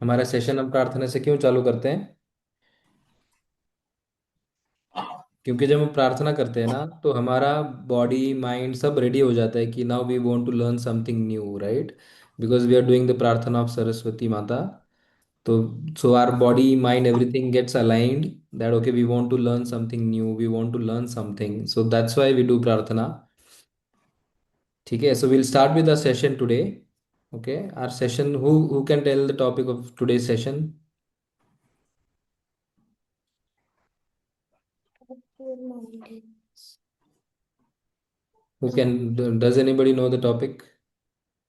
हमारा सेशन हम प्रार्थना से क्यों चालू करते हैं? क्योंकि जब हम प्रार्थना करते हैं ना तो हमारा बॉडी माइंड सब रेडी हो जाता है कि now we want to learn something new, right? Because we are doing the prarthana of Saraswati Mata. तो so our body mind everything gets aligned that okay we want to learn something new, we want to learn something, so that's why we do prarthana. ठीक है, so will start with the session today. Okay, our session, who can tell the topic of today session? Four mountains. Who can, does anybody know the topic?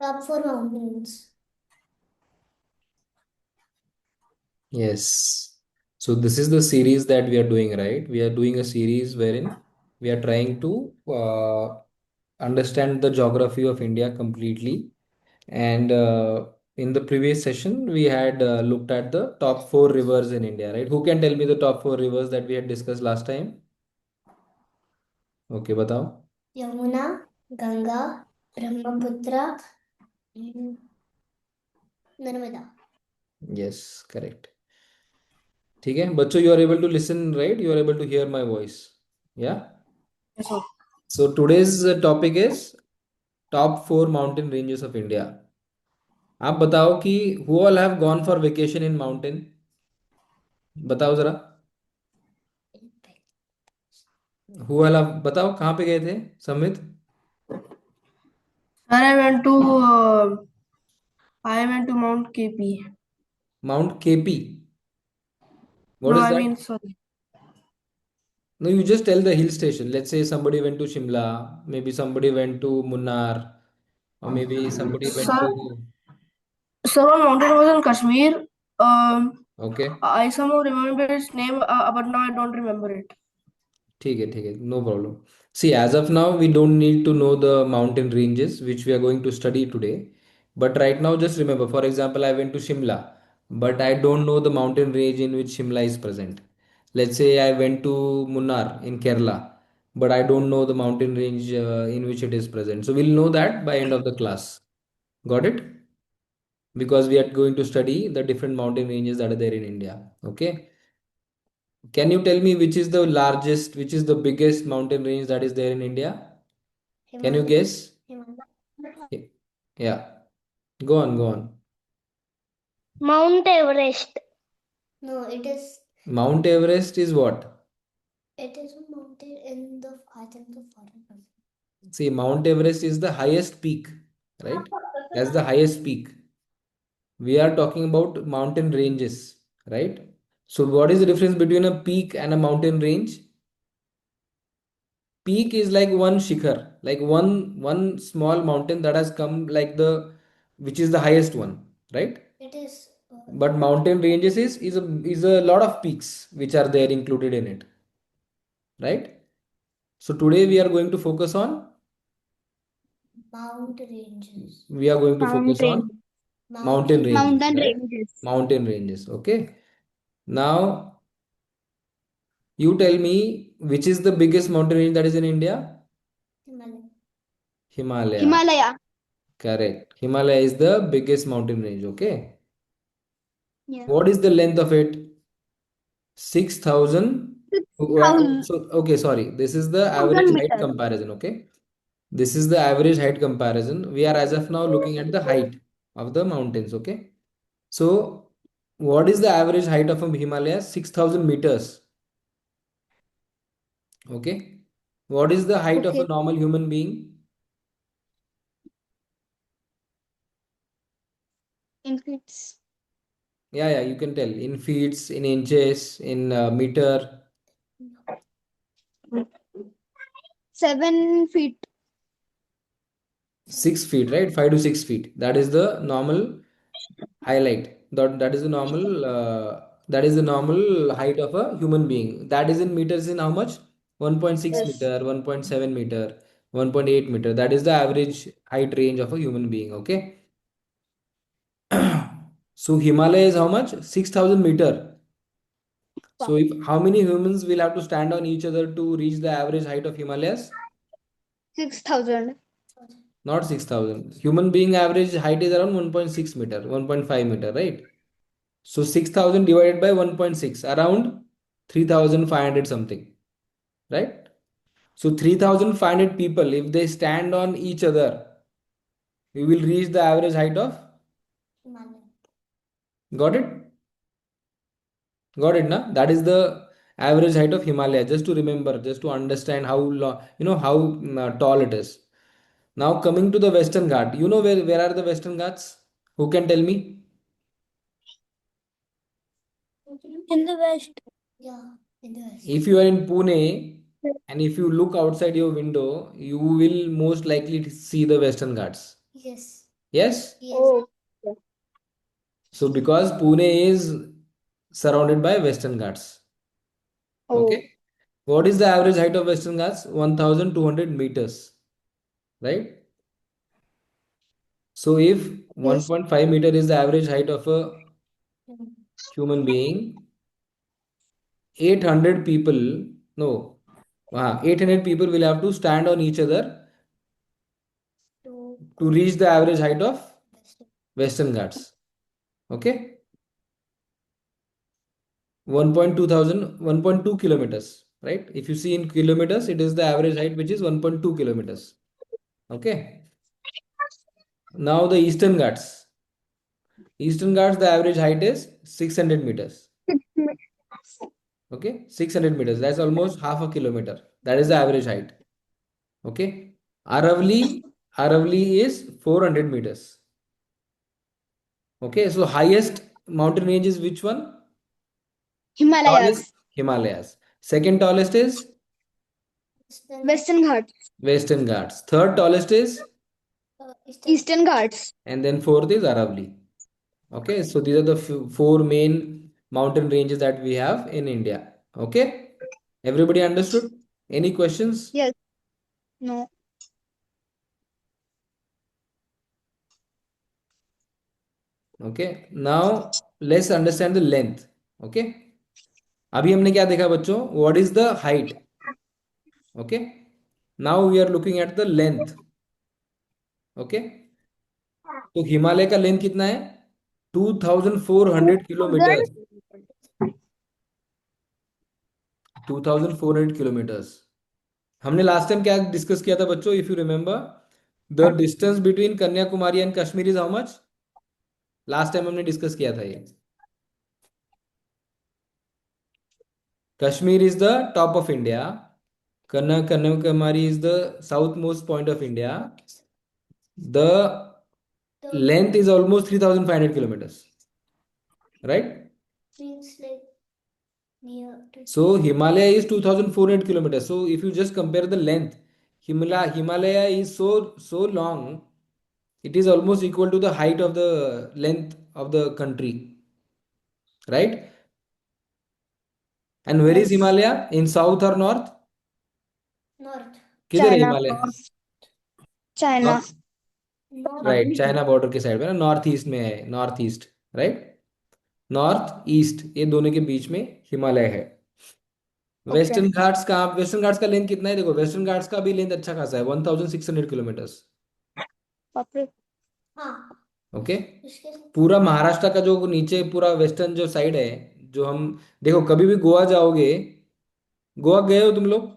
Top four mountains. Yes. So this is the series that we are doing, right? We are doing a series wherein we are trying to understand the geography of India completely. And in the previous session, we had looked at the top four rivers in India, right? Who can tell me the top four rivers that we had discussed last time? Okay, बताओ. Yamuna, Ganga, Brahmaputra, and Narmada. Yes, correct. ठीक है बच्चों, you are able to listen, right? You are able to hear my voice. Yeah. Yes, sir. So today's topic is top four mountain ranges of India. आप बताओ कि who all have gone for vacation in mountain? बताओ जरा. who all have, बताओ कहाँ पे गए थे? समित. Sir, I went to Mount KP. Mount KP. What No, is I that? mean sorry. No, you just tell the hill station. Let's say somebody went to Shimla, maybe somebody went to Munnar, or maybe somebody went Sir, to. one mountain was in Kashmir. Okay. I somehow remember its name, but now I don't remember it. ठीक है, no problem. See, as of now, we don't need to know the mountain ranges which we are going to study today. But right now, just remember, for example, I went to Shimla, but I don't know the mountain range in which Shimla is present. Let's say I went to Munnar in Kerala, but I don't know the mountain range in which it is present. So we'll know that by end of the class. Got it? Because we are going to study the different mountain ranges that are there in India. Okay. Can you tell me which is the largest, which is the biggest mountain range that is there in India? Can you Himalaya. guess? Himalaya. Y- Yeah, go on, go on. Mount Everest. No, Mount Everest is what? it is a mountain in the I think the foreign. See, Mount Everest is the highest peak, right? That's the highest peak. We are talking about mountain ranges, right? So, what is the difference between a peak and a mountain range? Peak is like one shikhar, like one small mountain that has come like the, which is the highest one, right? It is But mountain ranges is a lot of peaks which are there included in it, right? So today we are going to focus on, Mount ranges. we are going to focus on Mountain, mountain ranges, mountain right? ranges. Mountain ranges. Okay. Now you tell me which is the biggest mountain range that is in India? Himalaya. Himalaya. Himalaya. Correct. Himalaya is the biggest mountain range. Okay. Yeah. What is the length of it? 6,000. Thousand So, okay, sorry. This is the average height meters. comparison. Okay. This is the average height comparison. We are as of now looking at the height of the mountains. Okay. So, what is the average height of a Himalaya? 6,000 meters. Okay. What is the height of a Okay. normal human being? In feet. Yeah, you can tell in feet, in inches, in meter. 7 feet. 6 feet, right? 5 to 6 feet. That is the normal highlight. That is the normal. That is the normal height of a human being. That is in meters. In how much? 1.6 Yes. meter, 1.7 meter, 1.8 meter. That is the average height range of a human being. Okay. So Himalaya is how much? 6,000 meter. So Wow. if how many humans will have to stand on each other to reach the average height of Himalayas? 6,000. Not 6,000. Human being average height is around 1.6 meter, 1.5 meter, right? So 6,000 divided by 1.6, around 3,500 something, right? So 3,500 people, if they stand on each other, we will reach the average height of. Himalaya. Got it? Got it, na? That is the average height of Himalaya. Just to remember, just to understand how long, how tall it is. Now coming to the Western Ghat, you know where are the Western Ghats? Who can tell me? In the west. Yeah, in the west. If you are in Pune and if you look outside your window, you will most likely see the Western Ghats. Yes. Yes? Yes. Oh. So because Pune is surrounded by Western Ghats. Oh. Okay. What is the average height of Western Ghats? 1,200 meters. Right? So if Yes. 1.5 meter is the average height of a Hmm. human being, 800 people, no, 800 people will have to stand on each other To to reach the average height of western. Western Ghats. Okay? 1.2 kilometers, right? If you see in kilometers, it is the average height which is 1.2 kilometers. Okay? Now the Eastern Ghats. Eastern Ghats, the average height is 600 meters. Okay? 600 meters. That's almost half a kilometer. That is the average height. Okay? Aravali is 400 meters. Okay, so highest mountain range is which one? Tallest, Himalayas. Himalayas. Second tallest is Western Ghats. Western Ghats. Third tallest is, Eastern. Eastern Ghats. and then fourth is Aravali. Okay, so these are the four main mountain ranges that we have in India. Okay, everybody understood? Any questions? Yes. No. Okay, now let's understand the length. Okay, अभी हमने क्या देखा बच्चों? What is the height? Okay, now we are looking at the length. Okay, तो हिमालय का length कितना है? 2,400 kilometre. 2,400 kilometres. हमने लास्ट टाइम क्या डिस्कस किया था बच्चों? If you remember, the distance between Kanyakumari and Kashmir is how much? Last time हमने डिस्कस किया था ये. Kashmir is the top of India. Kanyakumari is the south most point of India. The The length is almost 3,500 किलोमीटers, right? means like near to. So Himalaya is 2,400 kilometers. So if you just compare the length, Himalaya is so long, it is almost equal to the height of the length of the country, right? And where is Yes. Himalaya? In south or north? North. किधर है China. Himalaya? China. North. Right, China border के side में ना, north east में है. North east, right? North east, ये दोनों के बीच में हिमालय है. Okay. वेस्टर्न घाट्स का लेंथ कितना है? देखो, वेस्टर्न घाट्स का भी लेंथ अच्छा खासा है, 1,600 किलोमीटर्स. बाप रे. हाँ. ओके, इसके पूरा महाराष्ट्र का जो नीचे पूरा वेस्टर्न जो साइड है, जो हम देखो, कभी भी गोवा जाओगे, गोवा गए हो तुम लोग?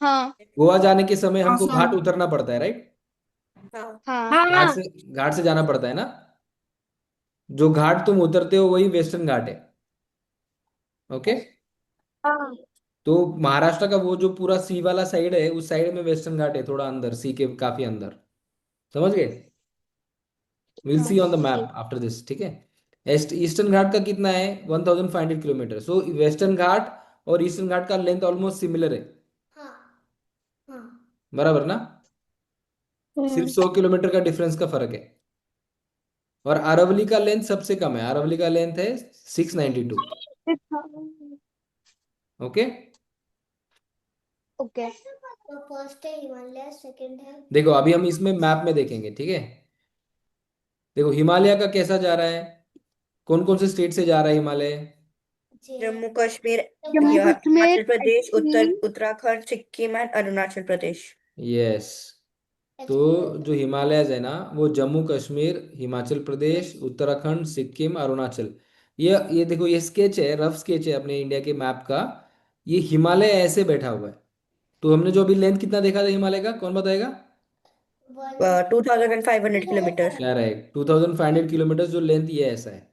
हाँ. गोवा जाने के समय हमको हाँ. घाट उतरना पड़ता है, राइट? हाँ. घाट से घाट से जाना पड़ता है ना. जो घाट तुम उतरते हो वही वेस्टर्न घाट है. ओके, तो महाराष्ट्र का वो जो पूरा सी वाला साइड है, उस साइड में वेस्टर्न घाट है, थोड़ा अंदर, सी के काफी अंदर. समझ गए? Will see on the map after this. ठीक है. ईस्टर्न घाट का कितना है? 1,500 किलोमीटर. सो वेस्टर्न घाट और ईस्टर्न घाट का लेंथ ऑलमोस्ट सिमिलर है. हाँ. हाँ. बराबर ना? सिर्फ 100 किलोमीटर का डिफरेंस का फर्क है. और अरावली का लेंथ सबसे कम है. अरावली का लेंथ है 692. Okay, okay. तो फर्स्ट है हिमालय, सेकंड है देखो अभी हम इसमें मैप में देखेंगे. ठीक है, देखो हिमालय का कैसा जा रहा है, कौन कौन से स्टेट से जा रहा है हिमालय? जम्मू कश्मीर, जम्मू कश्मीर, हिमाचल प्रदेश, कश्मीर. उत्तराखंड, सिक्किम एंड अरुणाचल प्रदेश. यस, तो जो हिमालयज है ना, वो जम्मू कश्मीर, हिमाचल प्रदेश, उत्तराखंड, सिक्किम, अरुणाचल। ये देखो, ये स्केच है, रफ स्केच है अपने इंडिया के मैप का। ये हिमालय ऐसे बैठा हुआ है। तो हमने जो अभी लेंथ कितना देखा था हिमालय का, कौन बताएगा? 2500 किलोमीटर। करेक्ट, 2500 किलोमीटर जो लेंथ, ये ऐसा है।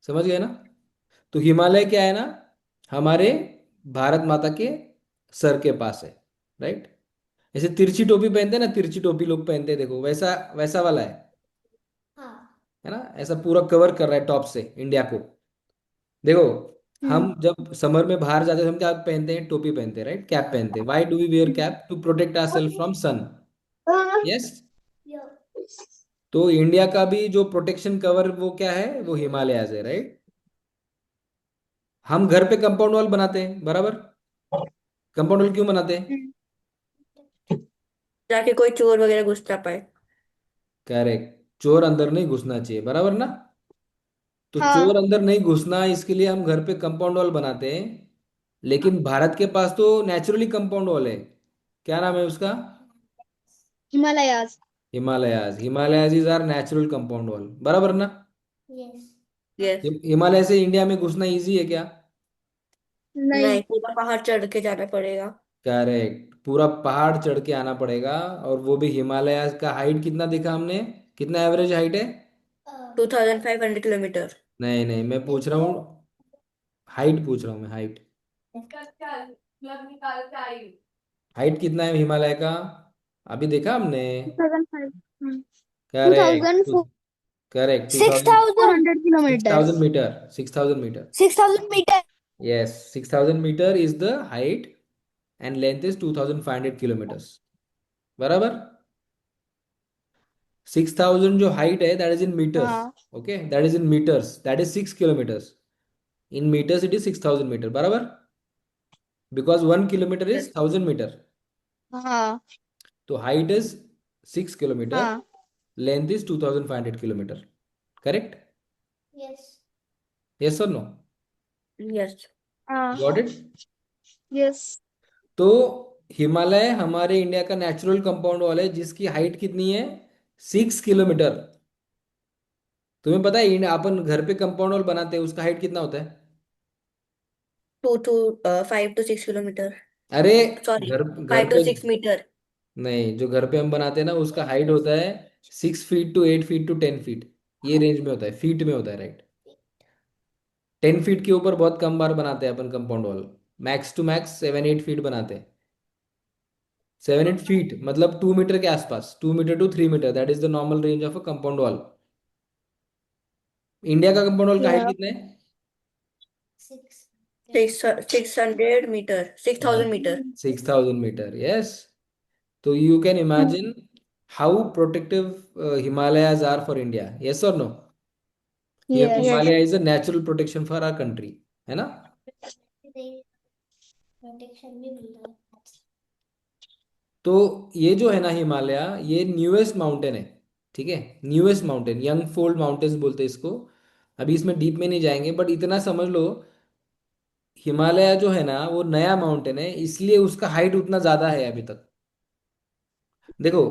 समझ गए ना? तो हिमालय क्या है ना, हमारे भारत माता के सर के पास है। राइट? ऐसे तिरछी टोपी पहनते हैं ना, तिरछी टोपी लोग पहनते हैं, देखो वैसा वैसा वाला हाँ। है ना? ऐसा पूरा कवर कर रहा है टॉप से इंडिया को। देखो, हम्म हम जब समर में बाहर जाते हैं तो हम क्या पहनते हैं? टोपी पहनते हैं, राइट? कैप पहनते हैं। Why do we wear cap? To protect our self from sun. Yes. यो। तो इंडिया का भी जो प्रोटेक्शन कवर, वो क्या है? वो हिमालयाज है, राइट? हम घर पे कंपाउंड वॉल बनाते हैं, बराबर? कंपाउंड वॉल क्यों बनाते हैं? हम्म, ताकि कोई चोर वगैरह घुस ना पाए। करेक्ट, चोर अंदर नहीं घुसना चाहिए, बराबर ना? तो हाँ चोर अंदर नहीं घुसना, इसके लिए हम घर पे कंपाउंड वॉल बनाते हैं। लेकिन भारत के पास तो नेचुरली कंपाउंड वॉल है। क्या नाम है उसका? Himalayas. Himalayas is are natural compound wall, बराबर ना? यस। यस। हिमालय से इंडिया में घुसना इजी है क्या? नहीं। नहीं, पूरा पहाड़ चढ़ के जाना पड़ेगा। करेक्ट, पूरा पहाड़ चढ़ के आना पड़ेगा। और वो भी हिमालय का हाइट कितना देखा हमने? कितना एवरेज हाइट है? 2500 किलोमीटर। नहीं नहीं, मैं पूछ रहा हूँ, हाइट पूछ रहा हूँ मैं, हाइट। हाइट कितना है हिमालय का? अभी देखा हमने। 2005। Two thousand correct. Correct, two Six thousand four thousand. Hundred six kilometre thousand metre 6,000 metre. 6,000 meters. Yes, 6,000 metre is the height and length is 2,500 kilometers. बराबर? 6,000 जो हाइट है, that is in meters. हाँ Okay, that is in meters. That is 6 kilometers. In meters it is 6,000 metre, बराबर? Because 1 kilometer is 1,000 metre. हाँ तो height is 6 kilometre, हाँ length is 2,500 kilometre. Correct? Yes. Yes और no? Yes. हाँ got it? Yes. तो हिमालय हमारे India का natural compound wall है, जिसकी हाइट कितनी है? 6 किलोमीटर। तुम्हें पता है, अपन घर पे कंपाउंड वॉल बनाते हैं, उसका हाइट कितना होता है? 5 to 6 किलोमीटर। अरे, सॉरी, घर घर फाइव टू पे सिक्स मीटर नहीं, जो घर पे हम बनाते हैं ना, उसका हाइट होता है 6 feet to 8 feet to 10 feet. ये रेंज में होता है, फीट में होता है, राइट? 10 फीट के ऊपर बहुत कम बार बनाते हैं अपन compound wall. Max to max 7-8 feet बनाते हैं। 7-8 फीट मतलब 2 मीटर के आसपास, 2 metre to 3 metre, that is the normal range of a compound wall. India का कंपाउंड वॉल का हाइट या कितना है? 6. 600 मीटर, 6,000 मीटर। 6,000 metre, yes. तो you can imagine how protective Himalayas are for India, yes और no? Yes. Yes. Himalaya is a natural protection for our country, है ना? Protection भी मिल रहा है। तो ये जो है ना हिमालय, ये न्यूएस्ट माउंटेन है। ठीक है? Newest mountain, young fold mountains बोलते हैं इसको। अभी इसमें डीप में नहीं जाएंगे, बट इतना समझ लो, हिमालय जो है ना, वो नया माउंटेन है, इसलिए उसका हाइट उतना ज्यादा है अभी तक। देखो,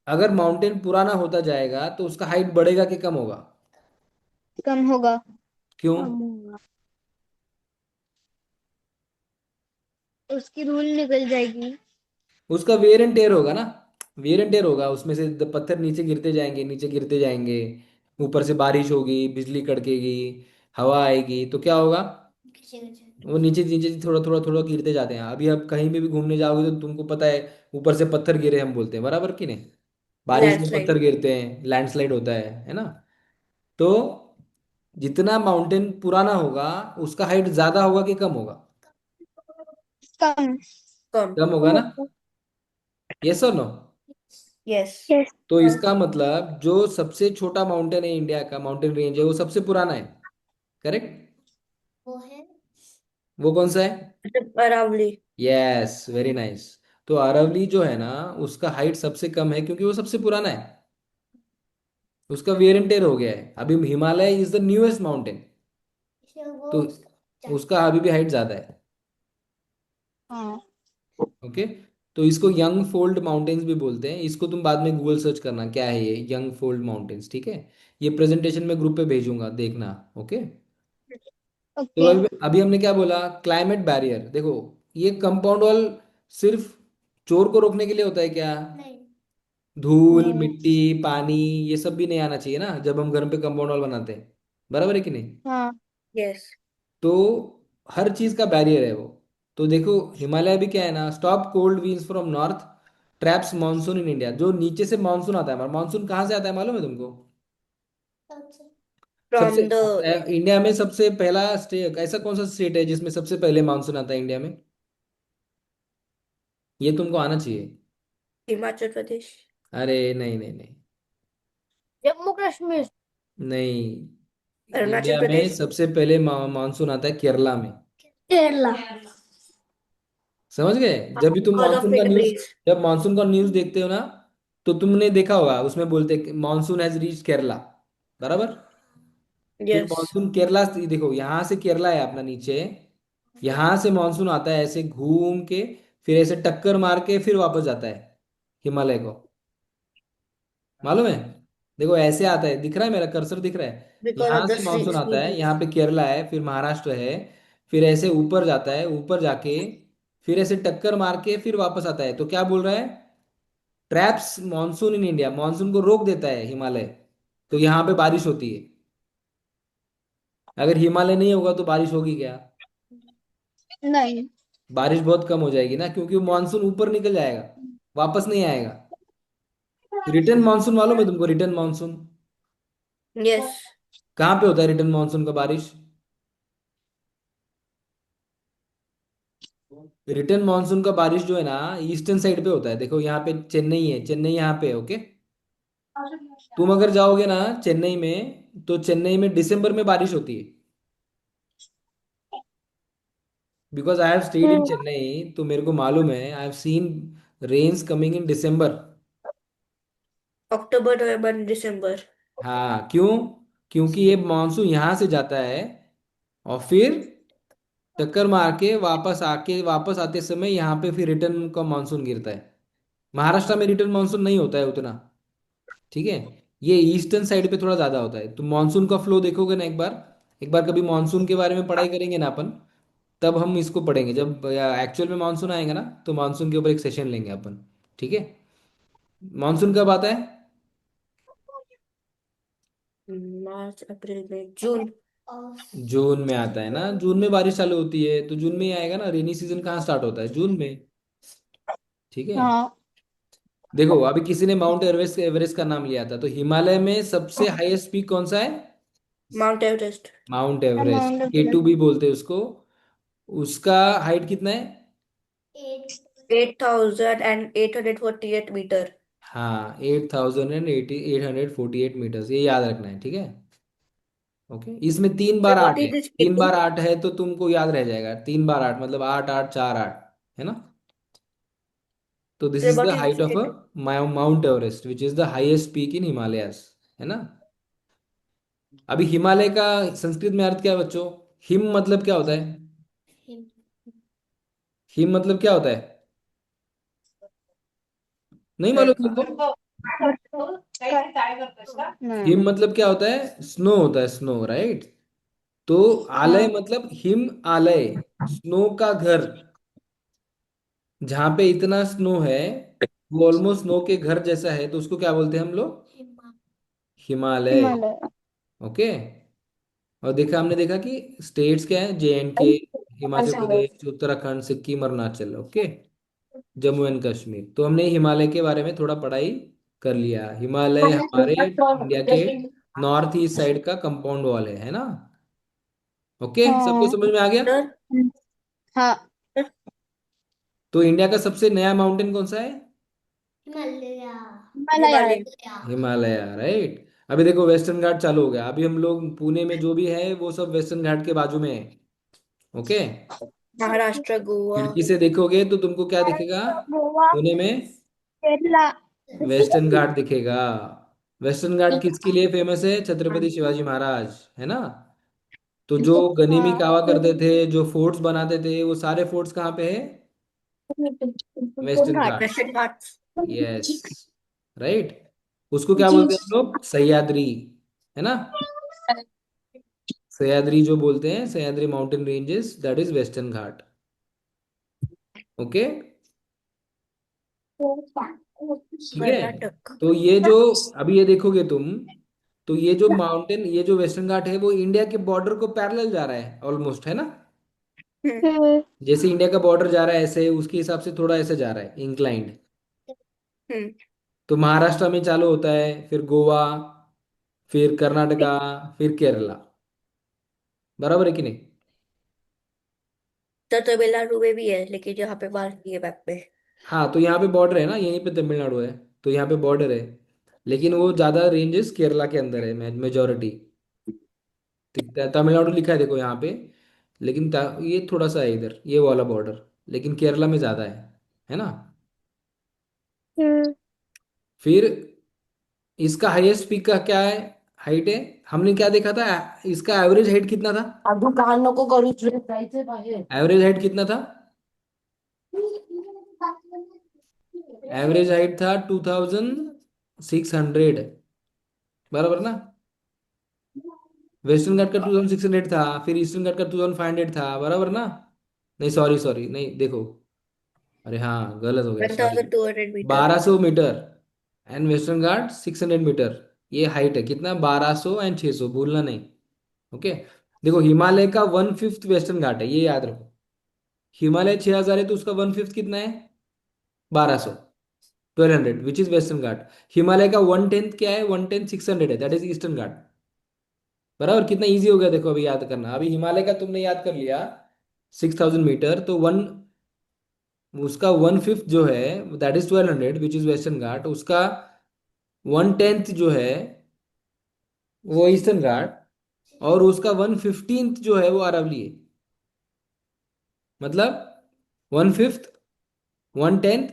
अगर माउंटेन पुराना होता जाएगा तो उसका हाइट बढ़ेगा कि कम होगा? कम होगा। क्यों? कम होगा। उसकी धूल निकल जाएगी। उसका वेयर एंड टेयर होगा ना। वेयर एंड टेयर होगा, उसमें से पत्थर नीचे गिरते जाएंगे, नीचे गिरते जाएंगे। ऊपर से बारिश होगी, बिजली कड़केगी, हवा आएगी, तो क्या होगा? वो नीचे नीचे थोड़ा थोड़ा थोड़ा गिरते जाते हैं। अभी आप कहीं पे भी घूमने जाओगे तो तुमको पता है, ऊपर से पत्थर गिरे हम बोलते हैं, बराबर कि नहीं? बारिश में लैंडस्लाइड। पत्थर गिरते हैं, लैंडस्लाइड होता है ना? तो जितना माउंटेन पुराना होगा, उसका हाइट ज्यादा होगा कि कम होगा? कम। कम। कम होगा ना? यस और नो? यस। यस। तो इसका मतलब जो सबसे छोटा माउंटेन है इंडिया का, माउंटेन रेंज है, वो सबसे पुराना है। करेक्ट? वो है। वो कौन सा है? अरावली। Yes, very nice. तो अरावली जो है ना, उसका हाइट सबसे कम है क्योंकि वो सबसे पुराना है। उसका वेयर एंड टेयर हो गया है। अभी Himalaya is the newest mountain, इसलिए वो तो उसका अभी भी हाइट ज्यादा है। हाँ ओके? तो इसको यंग फोल्ड माउंटेन्स भी बोलते हैं। इसको तुम बाद में गूगल सर्च करना क्या है ये यंग फोल्ड माउंटेन्स, ठीक है। ये प्रेजेंटेशन में ग्रुप पे भेजूंगा, देखना। ओके। तो ओके। अभी अभी हमने क्या बोला, क्लाइमेट बैरियर। देखो, ये कंपाउंड वॉल सिर्फ चोर को रोकने के लिए होता है क्या? नहीं। धूल नहीं। मिट्टी पानी ये सब भी नहीं आना चाहिए ना जब हम घर पे कंपाउंड वॉल बनाते हैं, बराबर है कि नहीं? हाँ। Yes. तो हर चीज का बैरियर है वो। तो देखो, हिमालय भी क्या है ना, stop cold winds from north, traps monsoon in India. जो नीचे से मानसून आता है हमारा, मानसून कहाँ से आता है मालूम है तुमको? अच्छा। सबसे From the इंडिया में सबसे पहला स्टेट ऐसा कौन सा स्टेट है जिसमें सबसे पहले मानसून आता है इंडिया में? ये तुमको आना चाहिए। Himachal Pradesh. अरे नहीं नहीं नहीं। जम्मू कश्मीर। नहीं, Arunachal इंडिया में Pradesh. सबसे पहले मानसून आता है केरला में। केरला। समझ गए? जब भी तुम Because of मानसून का it न्यूज, breeze. जब मानसून का न्यूज देखते हो ना, तो तुमने देखा होगा उसमें बोलते मानसून हैज रीच केरला, बराबर। फिर Yes. मानसून केरला से, देखो यहाँ से केरला है अपना नीचे, यहाँ से मानसून आता है ऐसे घूम के, फिर ऐसे टक्कर मार के फिर वापस जाता है हिमालय को, मालूम है? देखो ऐसे आता है, दिख रहा है मेरा कर्सर दिख रहा है? Because यहाँ of the से मानसून आता sea है, यहाँ breeze. पे केरला है, फिर महाराष्ट्र है, फिर ऐसे ऊपर जाता है, ऊपर जाके फिर ऐसे टक्कर मार के फिर वापस आता है। तो क्या बोल रहा है? Traps monsoon in India, monsoon को रोक देता है हिमालय, तो यहाँ पे बारिश होती है। अगर हिमालय नहीं होगा तो बारिश होगी क्या? नहीं। बारिश बहुत कम हो जाएगी ना, क्योंकि मानसून ऊपर निकल जाएगा, वापस नहीं आएगा। रिटर्न मानसून मालूम है तुमको? Return monsoon Yes. कहाँ पे होता है? रिटर्न मानसून का बारिश, रिटर्न मानसून का बारिश जो है ना, ईस्टर्न साइड पे होता है। देखो यहाँ पे चेन्नई है, चेन्नई यहाँ पे है, ओके। तुम अगर जाओगे ना चेन्नई में, तो चेन्नई में दिसंबर में बारिश होती है। Because I have stayed in Chennai, तो मेरे को मालूम है, I have seen rains coming in December. October, November, December. हाँ, क्यों? क्योंकि ये मानसून यहाँ से जाता है और फिर टक्कर मार के वापस आके, वापस आते समय यहाँ पे फिर रिटर्न का मानसून गिरता है। महाराष्ट्र में रिटर्न मानसून नहीं होता है उतना, ठीक है। ये ईस्टर्न साइड पे थोड़ा ज्यादा होता है। तो मानसून का फ्लो देखोगे ना एक बार, एक बार कभी मानसून के बारे में पढ़ाई करेंगे ना अपन, तब हम इसको पढ़ेंगे। जब एक्चुअल में मानसून आएगा ना, तो मानसून के ऊपर एक सेशन लेंगे अपन, ठीक है। मानसून कब आता है? March, April, May, June. और जून में आता है ना, जून में बारिश चालू होती है, तो जून में ही आएगा ना। रेनी सीजन कहाँ स्टार्ट होता है? जून में, ठीक है। हाँ। देखो अभी किसी ने माउंट एवरेस्ट एवरेस्ट का नाम लिया था, तो हिमालय में सबसे हाईएस्ट पीक कौन सा है? Mount Everest. Mount Everest, amount के टू भी बोलते हैं उसको। उसका हाइट कितना है? 8। 8,848 meter. हाँ, 8,848 मीटर्स, ये याद रखना है, ठीक है। ओके, इसमें तीन बार What आठ है, is this तीन K2? बार आठ है तो तुमको याद रह जाएगा। तीन बार आठ मतलब आठ आठ चार आठ, है ना। तो this is the What is height this of a K2? Mount Everest which is the highest peak in Himalayas, है ना। अभी हिमालय का संस्कृत में अर्थ क्या है बच्चों? हिम मतलब क्या होता है? हिम। हिम मतलब क्या होता है? नहीं मालूम Like, तुमको? नहीं। हिम मतलब क्या होता है? स्नो होता है, स्नो, राइट। तो आलय हाँ। मतलब हिम आलय, स्नो का घर। जहां पे इतना स्नो है, वो ऑलमोस्ट स्नो के घर जैसा है, तो उसको क्या बोलते हैं हम लोग? हिमा। हिमालय। हिमालय। ओके। और देखा, हमने देखा कि स्टेट्स क्या है? जे एंड के, हिमाचल प्रदेश, उत्तराखंड, सिक्किम, अरुणाचल, ओके, जम्मू एंड कश्मीर। तो हमने हिमालय के बारे में थोड़ा पढ़ाई कर लिया। हिमालय हमारे इंडिया के नॉर्थ ईस्ट साइड का कंपाउंड वॉल है ना। ओके, सबको हाँ। समझ में आ गया? हाँ। तो इंडिया का सबसे नया माउंटेन कौन सा है? हिमालय। हिमालय है। Himalayan. हिमालय, राइट। अभी देखो वेस्टर्न घाट चालू हो गया। अभी हम लोग पुणे में जो भी है वो सब वेस्टर्न घाट के बाजू में है, ओके। Maharashtra, Goa. खिड़की से देखोगे तो तुमको क्या दिखेगा? गोवा। पुणे में केरला। वेस्टर्न घाट दिखेगा। वेस्टर्न घाट किसके लिए फेमस है? छत्रपति शिवाजी महाराज, है ना। तो जो गनिमी हाँ। कावा करते थे, जो फोर्ट्स बनाते थे, वो सारे फोर्ट्स कहाँ पे है? Western Ghat. Ghat. Western Ghats. Yes, right. उसको क्या जी। बोलते हैं हम लोग? सह्याद्री, है ना? सह्याद्री जो बोलते हैं, Sahyadri mountain ranges, that is western Ghat. Okay, ठीक है। कर्नाटक। तो ये जो अभी ये देखोगे तुम, तो ये जो माउंटेन, ये जो वेस्टर्न घाट है, वो इंडिया के बॉर्डर को पैरेलल जा रहा है ऑलमोस्ट, है ना? हम्म। जैसे इंडिया का बॉर्डर जा रहा है ऐसे, उसके हिसाब से थोड़ा ऐसे जा रहा है, इंक्लाइंड। हम्म। तो महाराष्ट्र में चालू होता है, फिर गोवा, फिर कर्नाटका, फिर केरला। बराबर है कि नहीं? तो तमिलनाडु में भी है, लेकिन यहाँ पे मार्क नहीं है मैप पे। हाँ, तो यहाँ पे बॉर्डर है ना, यहीं पे तमिलनाडु है, तो यहाँ पे बॉर्डर है। लेकिन वो ज़्यादा रेंजेस केरला के अंदर है, मेजोरिटी। तमिलनाडु लिखा है देखो यहाँ पे, लेकिन ये थोड़ा सा है इधर, ये वाला बॉर्डर, लेकिन केरला में ज़्यादा है ना? फिर इसका हाईएस्ट पीक का क्या है, हाइट है? हमने क्या देखा था, इसका एवरेज हाइट कितना था? अजून काल नको करू जायचंय बाहेर. एवरेज हाइट कितना था? एवरेज हाइट था 2600, बराबर ना? वेस्टर्न घाट का 2600 था, फिर ईस्टर्न घाट का 2500 था, बराबर ना? नहीं, सॉरी सॉरी, नहीं देखो, अरे हाँ, गलत हो गया, one sorry. Thousand two hundred metre 1200 metre, and western ghat 600 metre. ये हाइट है कितना? 1200 एंड 600, भूलना नहीं। ओके। देखो, हिमालय का 1/5 वेस्टर्न घाट है, ये याद रखो। हिमालय 6000 है, तो उसका 1/5 कितना है? 1200, 1200, विच इज वेस्टर्न घाट। हिमालय का 1/10 क्या है? 1/10 600 है, दैट इज ईस्टर्न घाट। बराबर? कितना इजी हो गया देखो, अभी याद करना। अभी हिमालय का तुमने याद कर लिया 6000 मीटर, तो वन, उसका 1/5 जो है, that is 1200, which is western Ghat. उसका 1/10 जो है वो ईस्टर्न घाट, और उसका 1/15 जो है वो अरावली है। मतलब 1/5, 1/10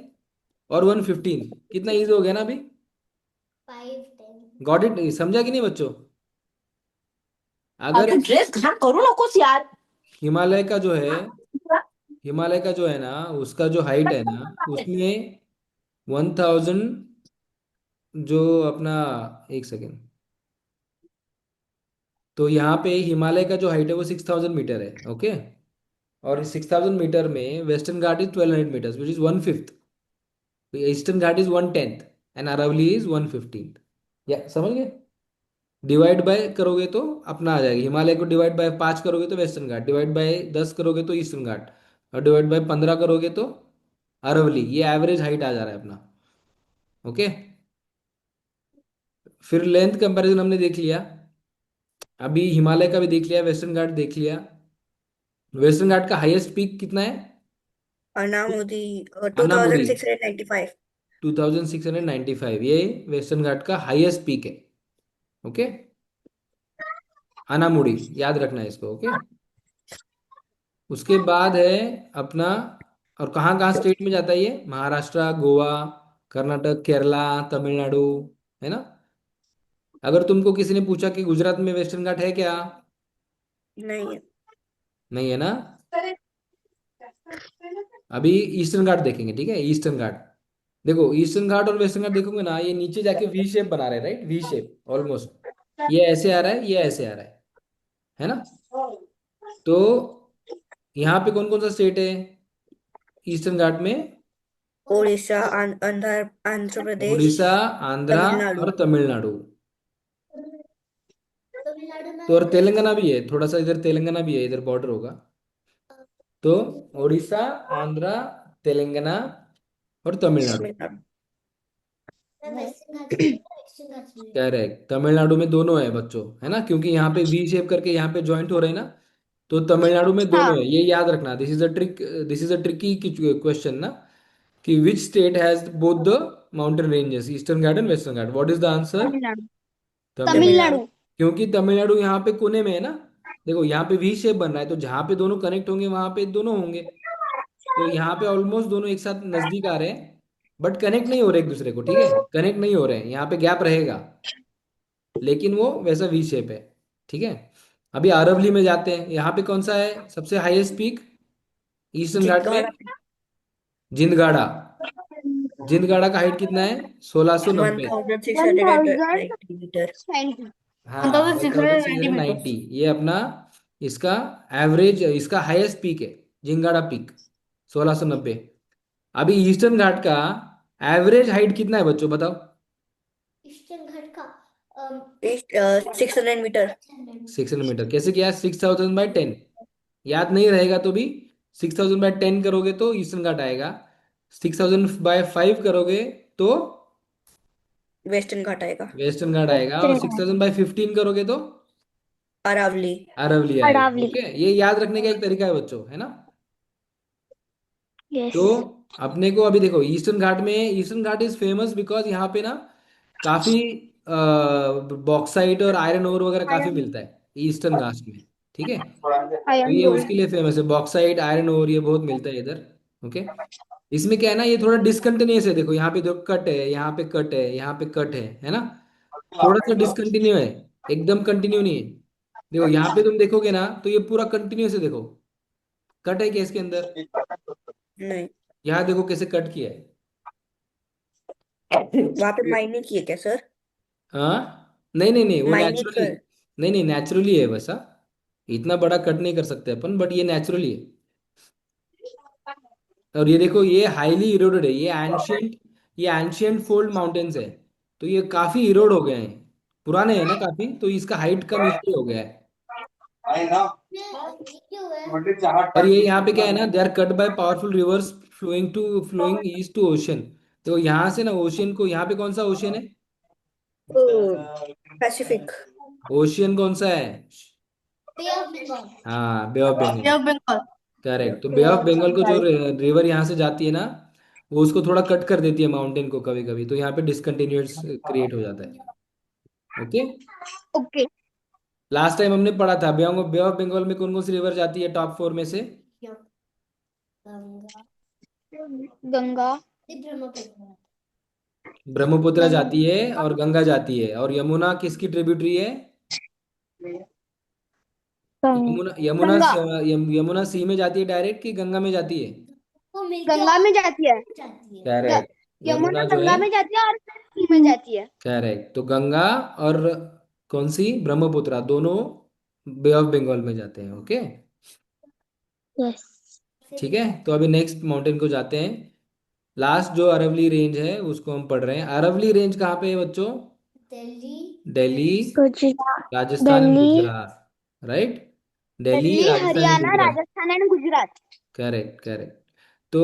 और 1/15, कितना इजी हो गया ना अभी? 5 10. Got it? समझा कि नहीं बच्चों? अगर अगं ड्रेस घाण करू नकोस यार. हिमालय का जो है, हिमालय का जो है ना, उसका जो हाइट है ना, उसमें 1000, जो अपना, एक सेकेंड, तो यहाँ पे हिमालय का जो हाइट है वो 6000 मीटर है, ओके। और 6000 मीटर में western ghat is 1200 metre, which is 1/5। Eastern ghat is 1/10, and Aravalli is 1/15। या समझ गए? डिवाइड बाय करोगे तो अपना आ जाएगा, हिमालय को डिवाइड बाय 5 करोगे तो वेस्टर्न घाट, डिवाइड बाय 10 करोगे तो ईस्टर्न घाट, और डिवाइड बाय 15 करोगे तो अरावली। ये एवरेज हाइट आ जा रहा है अपना, ओके। फिर लेंथ कंपैरिजन हमने देख लिया, अभी हिमालय का भी देख लिया, वेस्टर्न घाट देख लिया। वेस्टर्न घाट का हाईएस्ट पीक कितना है? अनामुदी 2695। अनामुदी 2695, ये वेस्टर्न घाट का हाईएस्ट पीक है, ओके। अनामुडी, याद रखना है इसको, ओके। उसके बाद है अपना, और कहाँ कहाँ स्टेट में जाता है ये? महाराष्ट्र, गोवा, कर्नाटक, केरला, तमिलनाडु, है ना? अगर तुमको किसी ने पूछा कि गुजरात में वेस्टर्न घाट है क्या? नहीं है। नहीं है ना? अभी ईस्टर्न घाट देखेंगे, ठीक है? ईस्टर्न घाट देखो, ईस्टर्न घाट और वेस्टर्न घाट देखोगे ना, ये नीचे जाके वी शेप बना रहे हैं, राइट? वी शेप ऑलमोस्ट, ये ऐसे आ रहा है, ये ऐसे आ रहा है ना? तो यहाँ पे कौन कौन सा स्टेट है ईस्टर्न घाट में? उड़ीसा, आंध्र प्रदेश, उड़ीसा, आंध्रा तमिलनाडु। और तमिलनाडु। तमिलनाडु में तो और वेस्ट तेलंगाना भी है, थोड़ा सा इधर तेलंगाना भी है, इधर बॉर्डर होगा। तो उड़ीसा, आंध्रा, तेलंगाना और तमिलनाडु। तमिलनाडु। में वेस्टर्न घाट्स में ईस्टर्न घाट्स में. करेक्ट, तमिलनाडु में दोनों है बच्चों, है ना? क्योंकि यहाँ पे वी शेप करके यहाँ पे ज्वाइंट हो रहे हैं ना, तो तमिलनाडु में हाँ. दोनों है, ये याद रखना। This is a trick, this is a tricky question ना, कि which state has both the mountain ranges, eastern Ghat and western Ghat? What is the answer? Tamil Nadu. Tamil Nadu. Tamil Nadu. Tamil Nadu. क्योंकि तमिलनाडु यहाँ पे कोने में है ना, देखो यहाँ पे वी शेप बन रहा है, तो जहाँ पे दोनों कनेक्ट होंगे वहां पे दोनों होंगे। तो यहाँ पे ऑलमोस्ट दोनों एक साथ नजदीक आ रहे हैं, बट कनेक्ट नहीं हो रहे एक दूसरे को, ठीक है? कनेक्ट नहीं हो रहे हैं, यहाँ पे गैप रहेगा, लेकिन वो वैसा वी शेप है, ठीक है। अभी आरवली में जाते हैं, यहाँ पे कौन सा है सबसे हाईएस्ट पीक ईस्टर्न घाट में? जितवाड़ा। जिंदगाड़ा। जिंदगाड़ा का हाइट कितना है? 1690। 1690 मीटर। हाँ, 1690 1690। meters. ये अपना इसका एवरेज, इसका हाईएस्ट पीक है, जिंगाड़ा पीक 1690। अभी ईस्टर्न घाट का एवरेज हाइट कितना है बच्चों, बताओ। ईस्टर्न घाट का 600 मीटर। 600 मीटर कैसे किया? 6000/10। याद नहीं रहेगा तो भी 6000/10 करोगे तो ईस्टर्न घाट आएगा। 6000/5 करोगे तो वेस्टर्न घाट आएगा। वेस्टर्न घाट आएगा, और 6000/15 करोगे तो अरावली। अरावली आएगा। अरावली। ओके, ये याद रखने का एक तरीका है बच्चों, है ना। यस। तो अपने को अभी देखो, ईस्टर्न घाट में, eastern ghat is famous because यहाँ पे ना काफी बॉक्साइट और आयरन ओर वगैरह काफी मिलता है ईस्टर्न घाट में। ठीक है, तो आयरन ये गोल्ड। उसके लिए फेमस है, बॉक्साइट आयरन ओर ये बहुत मिलता है इधर। ओके, इसमें क्या है ना, ये थोड़ा डिसकंटिन्यूस है। देखो यहाँ पे जो कट है, यहाँ पे कट है, यहाँ पे कट है ना। थोड़ा सा डिसकंटिन्यू है, एकदम कंटिन्यू नहीं है। देखो यहाँ पे तुम देखोगे ना तो ये पूरा कंटिन्यूस है। देखो कट है क्या इसके अंदर? नहीं, यहाँ देखो कैसे कट किया है। वहां पे माइनिंग की है क्या सर? हाँ, नहीं नहीं नहीं, वो माइनिंग नेचुरली, कर। नहीं नहीं, नेचुरली है वैसा। इतना बड़ा कट नहीं कर सकते अपन, बट ये नेचुरली है। और ये देखो, ये हाईली इरोडेड है, ये एंशियंट फोल्ड माउंटेन्स है। तो ये काफी इरोड हो गए हैं, पुराने हैं ना काफी, तो इसका हाइट कम इसलिए हो गया है। ये क्यों है? और ये यहाँ पे क्या है ना, they are cut by powerful rivers flowing east to ocean. तो यहाँ से ना ओशियन को, यहाँ पे कौन सा ओशियन है? ओ, पैसिफिक। ओशियन कौन सा है? Bay of Bengal. हाँ, bay of Bay Bengal. of Bengal. Correct. तो बे ऑफ बंगाल को जो रिवर यहाँ से जाती है ना, वो उसको थोड़ा कट कर देती है माउंटेन को कभी कभी, तो यहाँ पे डिसकंटिन्यूस क्रिएट हो जाता है। Okay, okay. लास्ट टाइम हमने पढ़ा था बे ऑफ बंगाल में कौन कौन सी रिवर जाती है टॉप 4 में से? गंगा, गंगा। ब्रह्मपुत्र। ब्रह्मपुत्र जाती है और गंगा जाती है, और यमुना किसकी ट्रिब्यूटरी है? यमुना, गंगा। यमुना सी में जाती है डायरेक्ट कि गंगा में जाती है? वो मिलके गंगा में जाती है। जाती है। करेक्ट, यमुना यमुना जो है। गंगा में जाती है और सी में जाती है। करेक्ट, तो गंगा और कौन सी, ब्रह्मपुत्र, दोनों बे ऑफ बंगाल में जाते हैं। Okay, yes. ठीक है। तो अभी नेक्स्ट माउंटेन को जाते हैं। लास्ट जो अरवली रेंज है उसको हम पढ़ रहे हैं। अरवली रेंज कहाँ पे है बच्चों? Delhi, Delhi, Gujarat. Rajasthan and Delhi. Gujarat. Right, Delhi, Delhi, Rajasthan and Haryana, Gujarat. Rajasthan and Gujarat. Correct correct. तो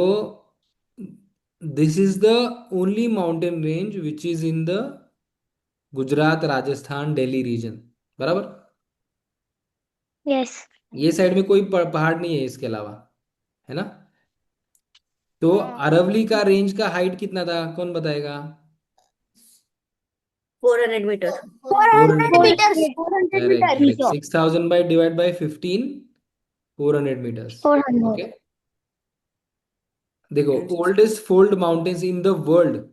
this is the only mountain range which is in the Gujarat, Rajasthan, Delhi region. बराबर। यस। ये साइड में कोई पहाड़ नहीं है इसके अलावा, है ना। तो अरवली का रेंज का हाइट कितना था, कौन बताएगा? 400 metre. 400 metre. 400 correct metre. Correct, 6000 by divide by 15, 400 metres. 400। Okay, देखो oldest fold mountains in the world,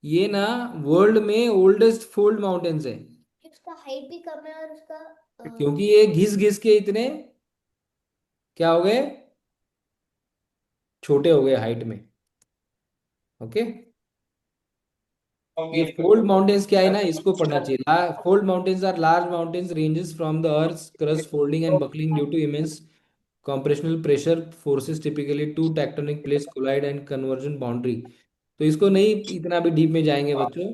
ये ना वर्ल्ड में ओल्डेस्ट फोल्ड माउंटेन्स है। उसका हाइट भी कम है और उसका क्योंकि ये घिस घिस के इतने क्या हो गए, छोटे हो गए हाइट में। ओके, ये फोल्ड माउंटेन्स क्या है ना, इसको पढ़ना चाहिए। Fold mountains are large mountains ranges from the earth crust folding and buckling due to immense compressional pressure forces typically two tectonic plates collide and convergent boundary। तो इसको नहीं इतना भी डीप में जाएंगे बच्चों,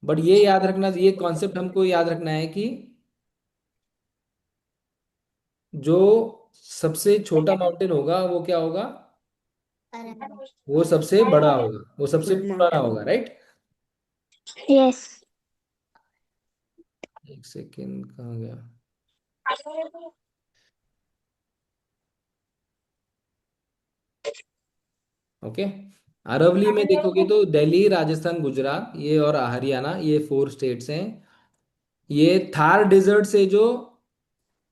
बट ये याद रखना, ये कॉन्सेप्ट हमको याद रखना है कि जो सबसे छोटा माउंटेन होगा वो क्या होगा, अरवली। वो सबसे बड़ा होगा, वो सबसे Full पुराना mountain। होगा। Right, yes. एक सेकेंड, कहाँ गया? ओके, अरवली में देखोगे तो दिल्ली, राजस्थान, गुजरात ये और हरियाणा, ये 4 स्टेट्स हैं। ये थार डेजर्ट से जो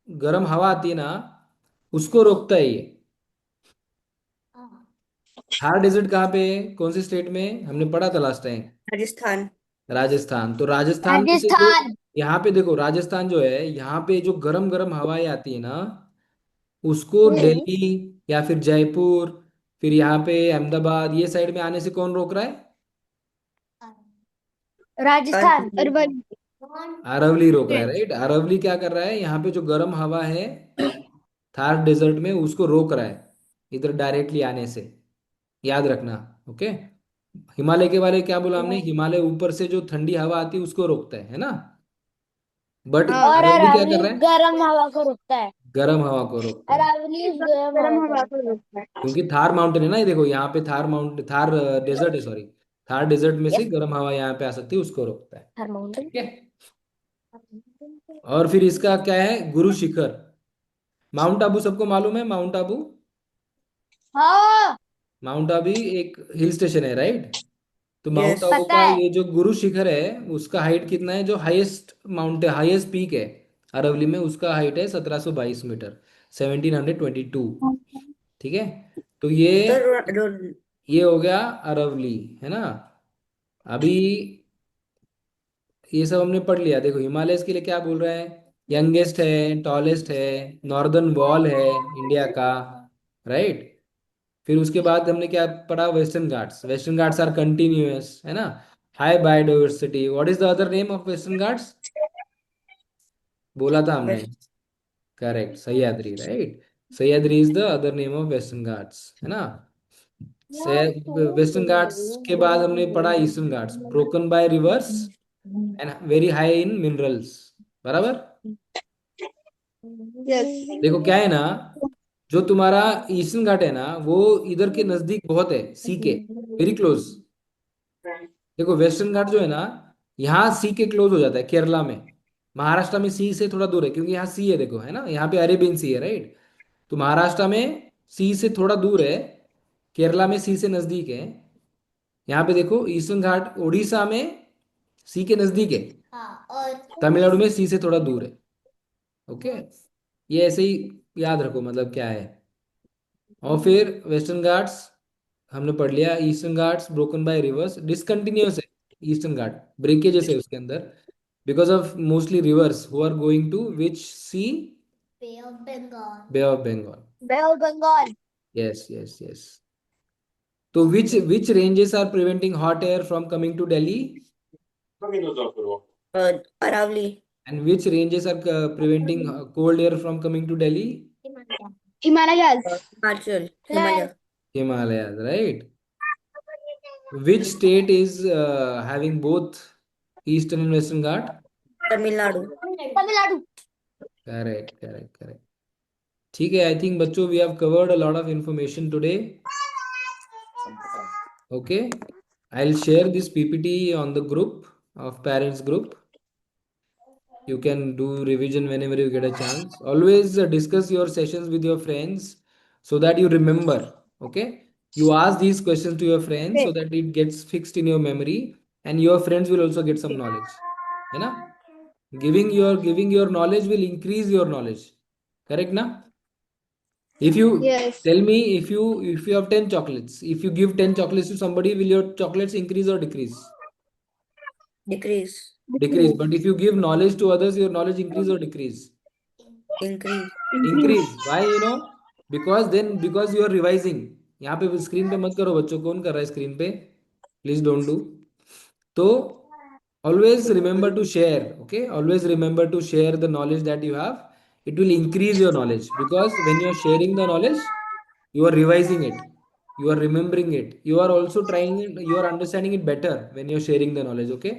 गर्म हवा आती है ना, उसको रोकता है ये। थार डेजर्ट कहाँ पे है, कौन सी स्टेट में, हमने पढ़ा था लास्ट टाइम? राजस्थान। राजस्थान। तो राजस्थान में से जो, राजस्थान। यहाँ पे देखो राजस्थान जो है, यहाँ पे जो गरम गरम हवाएं आती है ना, उसको दिल्ली या फिर जयपुर फिर यहाँ पे अहमदाबाद ये साइड में आने से कौन रोक रहा है? राजस्थान अरावली रोक रहा है, राइट। अरावली क्या कर रहा है, यहाँ पे जो गर्म हवा है थार डेजर्ट में उसको रोक रहा है इधर डायरेक्टली आने से, याद रखना। ओके। हिमालय के बारे में क्या बोला हमने, हिमालय ऊपर से जो ठंडी हवा आती है उसको रोकता है ना। बट और अरावली क्या कर अरावली रहा है, गर्म हवा को रोकता है। गर्म हवा को रोकता है। अरावली गर्म हवा को रोकता है। क्योंकि थार माउंटेन है ना, ये देखो यहाँ पे थार माउंटेन, थार डेजर्ट है, सॉरी, थार डेजर्ट में से गर्म हवा यहाँ पे आ सकती है, उसको रोकता है। हर माउंटेन। ठीक है। और फिर इसका क्या है, गुरु शिखर। माउंट आबू सबको मालूम है, माउंट आबू। हाँ माउंट आबू एक हिल स्टेशन है, राइट। तो माउंट Yes. आबू पता का है। ये जो गुरु शिखर है उसका हाइट कितना है, जो हाईएस्ट माउंटेन हाईएस्ट पीक है अरवली में, उसका हाइट है 1722 मीटर, 1722। ठीक है। तो ये हो गया अरवली, है ना। अभी ये सब हमने पढ़ लिया। देखो हिमालयस के लिए क्या बोल रहा है, यंगेस्ट है, टॉलेस्ट है, नॉर्दर्न वॉल है इंडिया का, राइट। फिर उसके बाद हमने क्या पढ़ा, western ghats. Western ghats are continuous, है ना। High biodiversity. What is the other name of western ghats, बोला था हमने। West. Correct, Sahyadri, right. Sahyadri is the other name of western ghats, है ना। वेस्टर्न घाट्स के बाद हमने पढ़ा eastern ghats, broken by rivers and very high in minerals, बराबर। देखो क्या है ना, जो तुम्हारा ईस्टर्न घाट है ना वो इधर के नजदीक बहुत है, सी के, वेरी क्लोज। देखो वेस्टर्न घाट जो है ना, यहाँ सी के क्लोज हो जाता है केरला में। महाराष्ट्र में सी से थोड़ा दूर है, क्योंकि यहाँ सी है, देखो है ना, यहाँ पे अरेबियन सी है, राइट। तो महाराष्ट्र में सी से थोड़ा दूर है, केरला में सी से नजदीक है। यहाँ पे देखो ईस्टर्न घाट उड़ीसा में सी के नजदीक है, हाँ, और तमिलनाडु में सी से थोड़ा दूर है। ओके, ये ऐसे ही याद रखो, मतलब क्या है। और फिर वेस्टर्न घाट्स हमने पढ़ लिया। Eastern ghats broken by rivers, discontinuous है ईस्टर्न घाट, ब्रेकेजेस है उसके अंदर, because of mostly rivers who are going to which sea, bay of Bengal. Bay of Bengal. Bay of Bengal. Yes yes yes. तो which ranges are preventing hot air from coming to Delhi, Aravali. and which ranges are preventing cold air from coming to Delhi? Himalayas. Himachal. Himalaya. Himalayas, right. Which state is having both eastern and western Ghat? Tamil Nadu. Tamil Nadu. Correct, correct, correct. ठीक है, I think बच्चों we have covered a lot of information today. Okay, I'll share this PPT on the group of parents group. You can do revision whenever you get a chance. Always discuss your sessions with your friends so that you remember. Okay, you ask these questions to your friends so that it gets fixed in your memory, and your friends will also get some knowledge, है ना। Giving your knowledge will increase your knowledge, correct na. If you Yes. tell me, if you have 10 chocolates, if you give 10 chocolates to somebody, will your chocolates increase or decrease? Decrease. Decrease. But if you give knowledge to others, your knowledge increase or decrease? Increase. Increase. Why, because you are revising. यहाँ पे screen पे मत करो बच्चों, कौन कर रहा है स्क्रीन पे, प्लीज डोंट डू। तो always remember to share. Okay, always remember to share the knowledge that you have. It will increase your knowledge, because when you are sharing the knowledge, you are revising it, you are remembering it, you are also trying it, you are understanding it better when you are sharing the knowledge. Okay,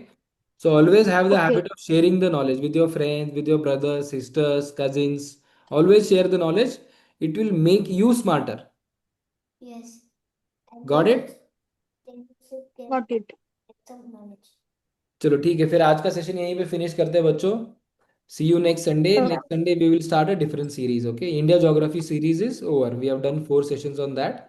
so always have the habit of sharing the knowledge with your friends, with your brothers, sisters, cousins. Always share the knowledge. It will make you smarter. Yes. Got it? Got it. चलो ठीक है, फिर आज का session यहीं पे finish करते हैं बच्चों। See you next Sunday. Next Sunday we will start a different series. Okay, India geography series is over, we have done 4 sessions on that.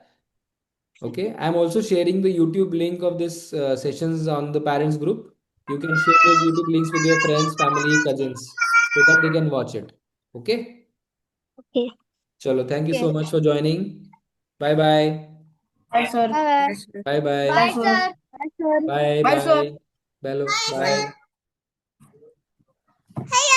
Okay, I'm also sharing the YouTube link of this sessions on the parents group. You can share those YouTube links with your friends, family, cousins, so that they can watch it. Okay, Okay. chalo, thank you so Okay. much for joining. Bye bye. Bye, sir. Bye. Yes, sir. Bye bye. Bye, Bye, sir. sir. Bye, sir. Bye Bye, sir. bye. Bello. Bye. Bye.